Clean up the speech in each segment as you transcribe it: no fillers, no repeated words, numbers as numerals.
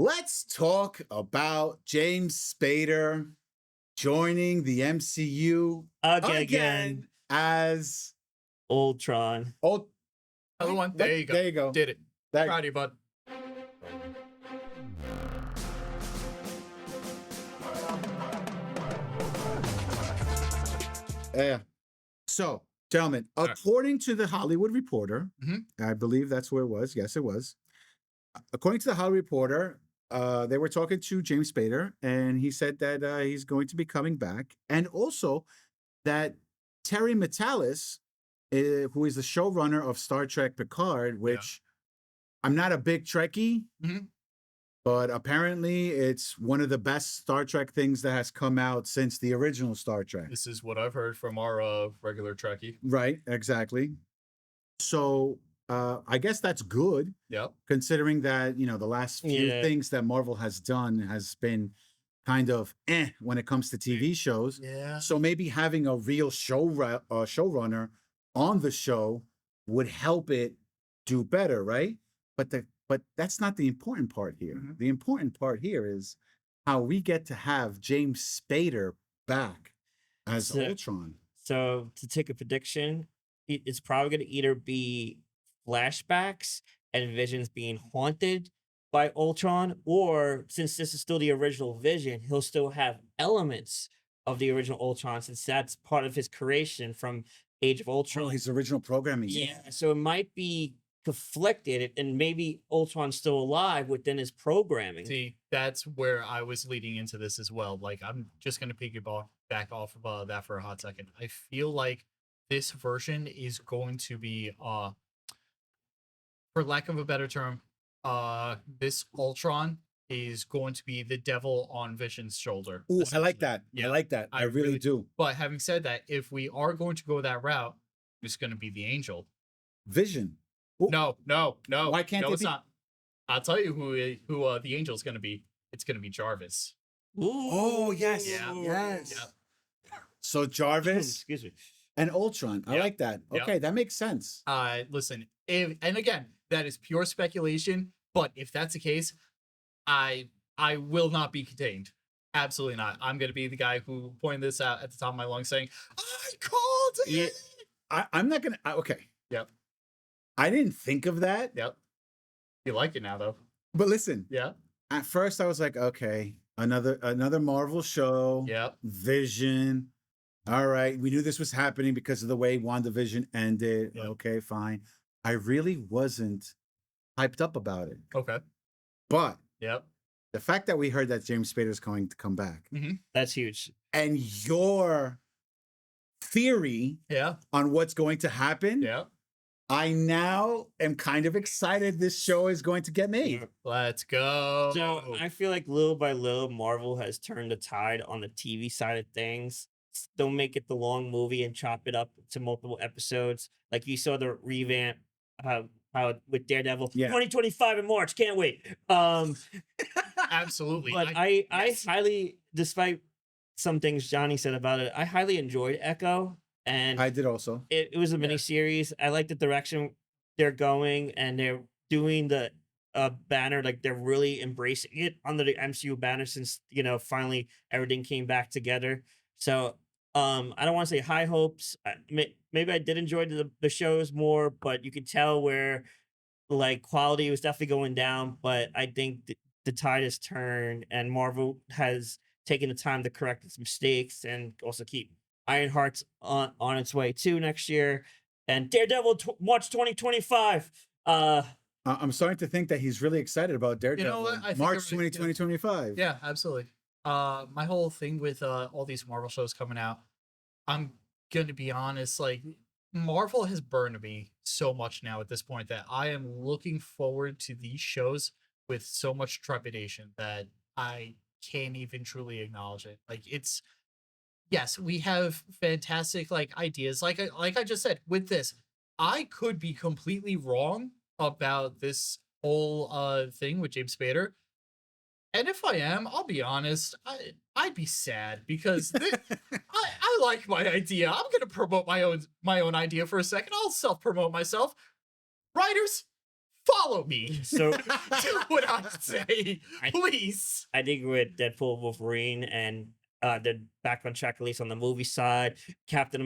Let's talk about James Spader joining the MCU Again. as ULTRON. oh, Another one. There you go. There you go. Did it. That- Proud of you, bud. Yeah. So, gentlemen, All right. according to the Hollywood Reporter, Mhm. I believe that's where it was. Yes, it was. According to the Hollywood Reporter, they were talking to James Spader, and he said that he's going to be coming back, and also that Terry Matalas, who is the showrunner of Star Trek Picard, which I'm not a big Trekkie, Mhm. but apparently it's one of the best Star Trek things that has come out since the original Star Trek. This is what I've heard from our regular Trekkie. Right, exactly. So I guess that's good, Yep. considering that, the last few Yeah. things that Marvel has done has been kind of when it comes to TV shows. Yeah. So maybe having a real showrunner on the show would help it do better, right? But that's not the important part here. Mhm. The important part here is how we get to have James Spader back as So- Ultron. So to take a prediction, it's probably going to either be flashbacks and Vision's being haunted by Ultron, or since this is still the original Vision, he'll still have elements of the original Ultron since that's part of his creation from Age of Ultron. Oh, his original programming. Yeah, so it might be conflicted, and maybe Ultron's still alive within his programming. See, that's where I was leading into this as well. Like, I'm just going to piggyback back off of that for a hot second. I feel like this version is going to be, for lack of a better term, this Ultron is going to be the devil on Vision's shoulder. Ooh, I like essentially. that. Yeah. I like that. I I really really- do. But having said that, if we are going to go that route, it's going to be the angel. Vision. Well, No. Why can't no, it it's be- not. I'll tell you who the angel is going to be. It's going to be Jarvis. Ooh. Oh, yes. Yeah. Yes. Yep. So Jarvis Excuse me. and Ultron. I Yep. like that. Yep. Okay, that makes sense. Listen, and again, that is pure speculation. But if that's the case, I will not be contained. Absolutely not. I'm going to be the guy who pointed this out at the top of my lungs, saying, "I called Yeah. it." I'm not gonna. Okay. Yep. I didn't think of that. Yep. You like it now, though. But listen, Yeah. at first I was like, okay, another Marvel show. Yep. Vision. All right, we knew this was happening because of the way WandaVision ended. Yep. Okay, fine. I really wasn't hyped up about it. Okay. But Yep. the fact that we heard that James Spader is going to come back, That's huge. and your theory Yeah. on what's going to happen, Yep. I now am kind of excited this show is going to get made. Let's go. So I feel like little by little, Marvel has turned the tide on the TV side of things. Don't make it the long movie and chop it up to multiple episodes. Like you saw the revamp, how with Daredevil, Yeah. 2025 in March. Can't wait. Absolutely. But yes. I highly, despite some things Johnny said about it, I highly enjoyed Echo, and I did also. it was a mini series. I like the direction they're going, and they're doing the banner, like they're really embracing it under the MCU banner since finally everything came back together. So I don't want to say high hopes. Maybe I did enjoy the shows more, but you could tell where like quality was definitely going down. But I think the tide has turned, and Marvel has taken the time to correct its mistakes and also keep Ironheart's on its way too next year, and Daredevil March 2025. I'm starting to think that he's really excited about Daredevil. what? I think March everybody- 2025. Yeah, absolutely. My whole thing with all these Marvel shows coming out, I'm gonna be honest, like Marvel has burned me so much now at this point that I am looking forward to these shows with so much trepidation that I can't even truly acknowledge it. Like yes, we have fantastic like ideas. Like I just said, with this, I could be completely wrong about this whole thing with James Spader. And if I am, I'll be honest, I'd be sad because I like my idea. I'm gonna promote my own idea for a second. I'll self-promote myself. Writers, follow me. So Do what I say, I- please. I think with Deadpool, Wolverine, and they're back on track at least on the movie side. Captain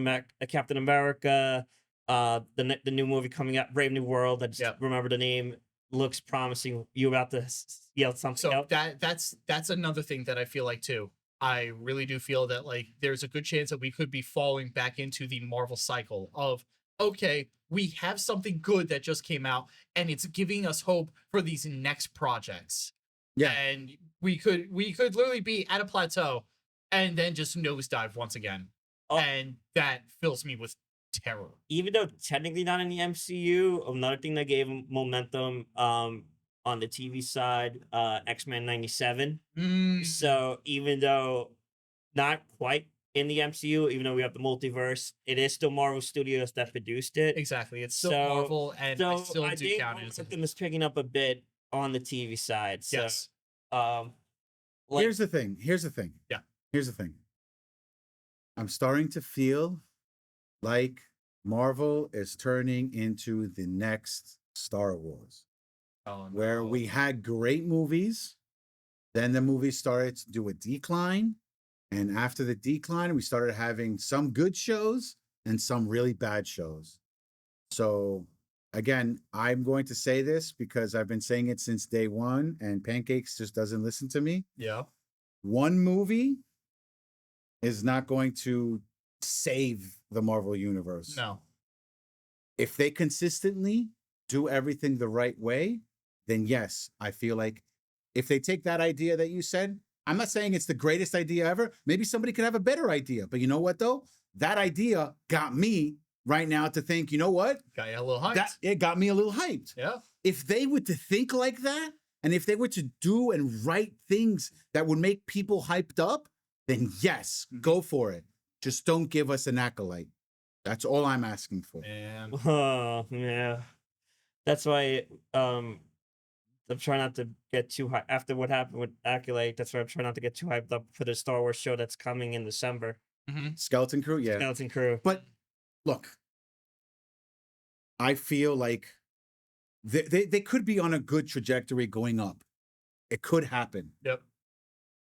America, the new movie coming out, Brave New World. I just Yep. remember the name. Looks promising. You about to yell something So out? that's another thing that I feel like too. I really do feel that like there's a good chance that we could be falling back into the Marvel cycle of, okay, we have something good that just came out and it's giving us hope for these next projects. Yeah. And we could literally be at a plateau and then just nosedive once again. Oh. And that fills me with terror. Even though technically not in the MCU, another thing that gave 'em momentum on the TV side, X-Men 97. So even though not quite in the MCU, even though we have the multiverse, it is still Marvel Studios that produced it. Exactly. It's still So- Marvel, and I So still I do think count it as momentum is picking up a bit on the TV side. So, yes. like, Here's the thing. Yeah. Here's the thing. I'm starting to feel like Marvel is turning into the next Star Wars, Oh, where no. we had great movies, then the movies started to do a decline, and after the decline, we started having some good shows and some really bad shows. So again, I'm going to say this because I've been saying it since day one, and Pancakes just doesn't listen to me. Yeah. One movie is not going to save the Marvel universe. No. If they consistently do everything the right way, then yes, I feel like if they take that idea that you said, I'm not saying it's the greatest idea ever. Maybe somebody could have a better idea. But you know what, though? That idea got me right now to think, you know what? Got you a little hyped. It got me a little hyped. Yeah. If they were to think like that, and if they were to do and write things that would make people hyped up, then yes, go for it. Just don't give us an acolyte. That's all I'm asking for. And oh yeah, that's why I'm trying not to get too high after what happened with Acolyte. That's why I'm trying not to get too hyped up for the Star Wars show that's coming in December. Skeleton Crew, yeah. Skeleton Crew. But look, I feel like they could be on a good trajectory going up. It could happen. Yep.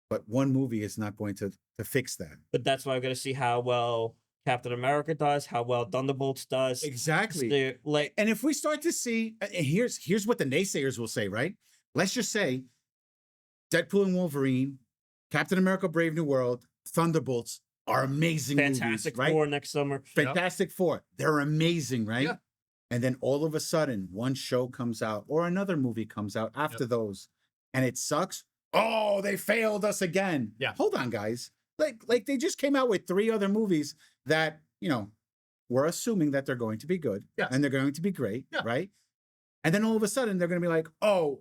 But one movie is not going to fix that. But that's why I'm gonna see how well Captain America does, how well Thunderbolts does. Exactly. They're, like, And if we start to see, and here's what the naysayers will say, right? Let's just say Deadpool and Wolverine, Captain America: Brave New World, Thunderbolts are amazing Fantastic movies, right? Four next summer. Fantastic Four, they're amazing, right? Yeah. And then all of a sudden, one show comes out or another movie comes out after those, and it sucks. Oh, they failed us again. Yeah. Hold on, guys. Like they just came out with 3 other movies that, you know, we're assuming that they're going to be good and they're going to be great, right? And then all of a sudden they're going to be like, oh,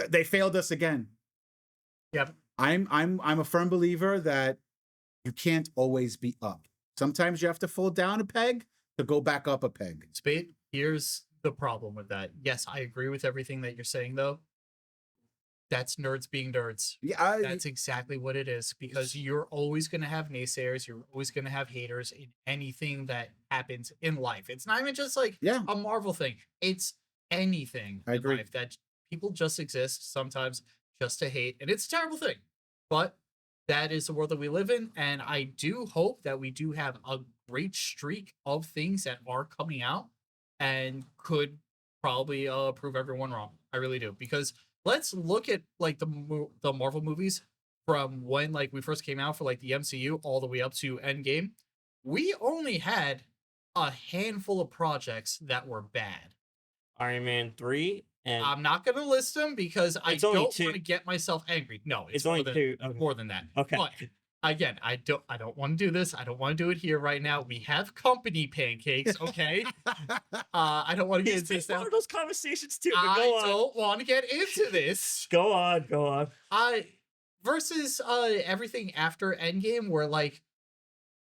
they failed us again. Yep. I'm a firm believer that you can't always be up. Sometimes you have to fall down a peg to go back up a peg. Spade, here's the problem with that. Yes, I agree with everything that you're saying, though. That's nerds being nerds. Yeah, That's exactly what it is, because you're always going to have naysayers. You're always going to have haters in anything that happens in life. It's not even just like a Marvel thing. It's anything I agree. in life that people just exist sometimes just to hate. And it's a terrible thing. But that is the world that we live in. And I do hope that we do have a great streak of things that are coming out and could probably prove everyone wrong. I really do. Because let's look at like the Marvel movies from when like we first came out for like the MCU all the way up to Endgame. We only had a handful of projects that were bad. Iron Man 3 and I'm not going to list them because I It's only don't two. want to get myself angry. No, It's more only than, 2. Okay. more than that. Okay. But again, I don't want to do this. I don't want to do it here right now. We have company pancakes, okay? I don't want to get He's into been this now. part of those conversations too. But I go on. don't want to get into this. Go on. Go on. Versus everything after Endgame, where like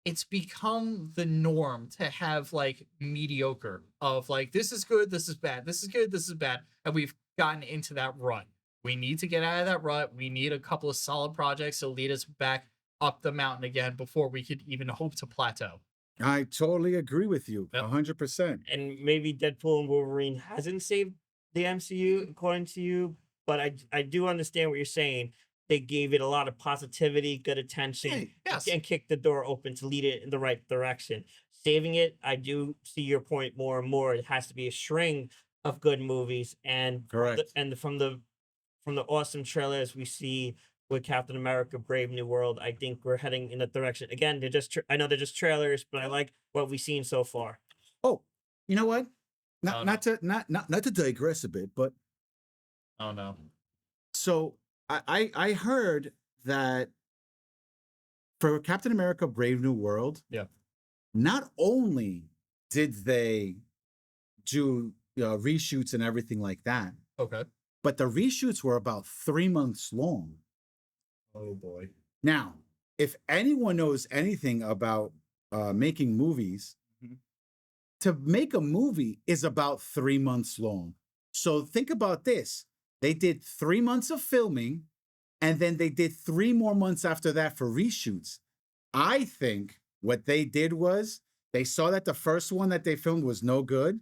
it's become the norm to have like mediocre of like this is good, this is bad, this is good, this is bad, and we've gotten into that rut. We need to get out of that rut. We need a couple of solid projects to lead us back up the mountain again before we could even hope to plateau. I totally agree with you, Yep. 100%. And maybe Deadpool and Wolverine hasn't saved the MCU according to you, but I do understand what you're saying. They gave it a lot of positivity, good attention, Right. Yes. and kicked the door open to lead it in the right direction. Saving it, I do see your point more and more. It has to be a string of good movies, and Correct. from the awesome trailers we see with Captain America: Brave New World, I think we're heading in that direction. Again, I know they're just trailers, but I like what we've seen so far. Oh, you know what? Oh, Not to digress a bit, but Oh no. so I heard that for Captain America: Brave New World, Yeah. not only did they do reshoots and everything like that, Okay. but the reshoots were about 3 months long. Oh boy. Now, if anyone knows anything about making movies, Mhm. to make a movie is about 3 months long. So think about this. They did 3 months of filming, and then they did 3 more months after that for reshoots. I think what they did was they saw that the first one that they filmed was no good.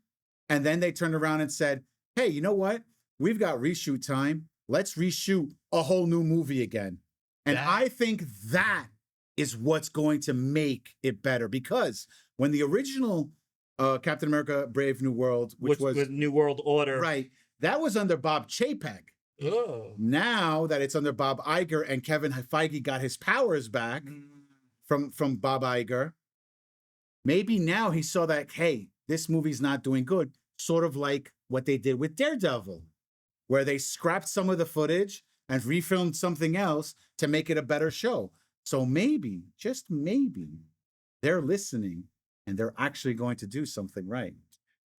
And then they turned around and said, hey, you know what? We've got reshoot time. Let's reshoot a whole new movie again. And That- I think that is what's going to make it better, because when the original Captain America: Brave New World, which was with New World Order, right, that was under Bob Chapek. Oh, Now that it's under Bob Iger and Kevin Feige got his powers back from Bob Iger, maybe now he saw that, hey, this movie's not doing good. Sort of like what they did with Daredevil, where they scrapped some of the footage and refilmed something else to make it a better show. So maybe, just maybe, they're listening and they're actually going to do something right.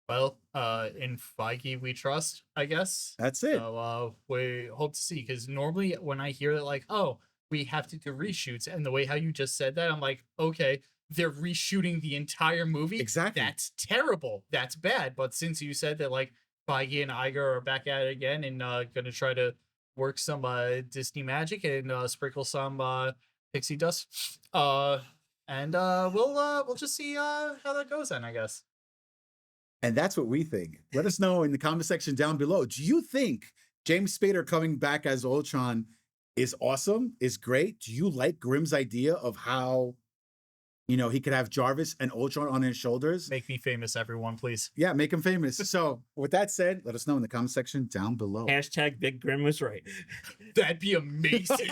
Well, in Feige we trust, I guess. That's it. So we hope to see, because normally when I hear that, like, oh, we have to do reshoots, and the way how you just said that, I'm like, okay, they're reshooting the entire movie. Exactly. That's terrible. That's bad. But since you said that, like, Feige and Iger are back at it again and gonna try to work some Disney magic and sprinkle some pixie dust, and we'll just see how that goes then, I guess. And that's what we think. Let us know in the comment section down below. Do you think James Spader coming back as Ultron is awesome, is great? Do you like Grimm's idea of how, he could have Jarvis and Ultron on his shoulders? Make me famous, everyone, please. Yeah, make him famous. So with that said, let us know in the comment section down below. hashtag Big Grim was right. That'd be amazing.